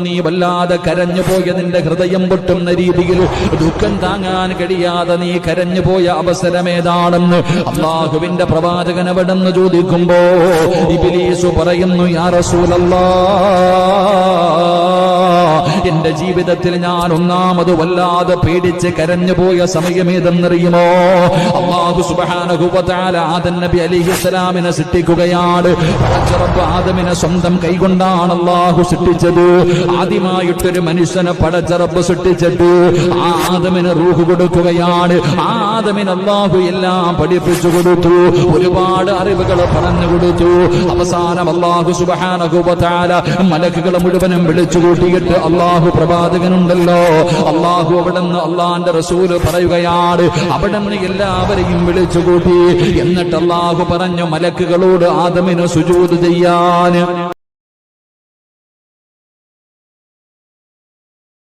നീ വല്ലാതെ കരഞ്ഞു പോയ നിന്റെ ഹൃദയം പൊട്ടുന്ന രീതിയിൽ ദുഃഖം താങ്ങാൻ കഴിയാതെ നീ കരഞ്ഞു പോയ അവസരമേതാണെന്ന് അല്ലാഹുവിന്റെ പ്രവാചകൻ അവിടെന്ന് ചോദിക്കുമ്പോ ഇബ്ലീസ് പറയുന്നു, യാ റസൂലല്ലാഹ്, എന്റെ ജീവിതത്തിൽ ഞാൻ ഒന്നാമത് വല്ലാതെ പേടിച്ച് കരഞ്ഞു പോയ സമയമേതെന്നറിയുമോ? അല്ലാഹു സുബ്ഹാനഹു വ തആല ആദം നബി അലൈഹിസ്സലാമിനെ സൃഷ്ടിക്കുകയാണ്. പടച്ചറബ്ബ് ആദമിനെ സ്വന്തം കൈകൊണ്ടാണ് അല്ലാഹു സൃഷ്ടിച്ചത്. ആദ്യമായിട്ടൊരു മനുഷ്യനെ പടച്ചറബ്ബ് സൃഷ്ടിച്ചിട്ട് ആ ആദമിന് റൂഹ് കൊടുക്കുകയാണ്. ആ ആദമിന് അല്ലാഹു എല്ലാം പഠിപ്പിച്ചു കൊടുത്തു, ഒരുപാട് അറിവുകൾ പറഞ്ഞു കൊടുത്തു. അവസാനം അല്ലാഹു സുബ്ഹാനഹു വ തആല മലക്കുകളെ മുഴുവനും വിളിച്ചു കൂട്ടിയിട്ട് അല്ലാഹു പ്രവാചകനുണ്ടല്ലോ, അല്ലാഹു അവിടുന്ന് അല്ലാഹുവിന്റെ റസൂല് പറയുകയാണ്, അവിടുന്ന് എല്ലാവരെയും വിളിച്ചു കൂട്ടി. എന്നിട്ട് അല്ലാഹു പറഞ്ഞു മലക്കുകളോട് ആദമിന് സുജൂദ് ചെയ്യാൻ.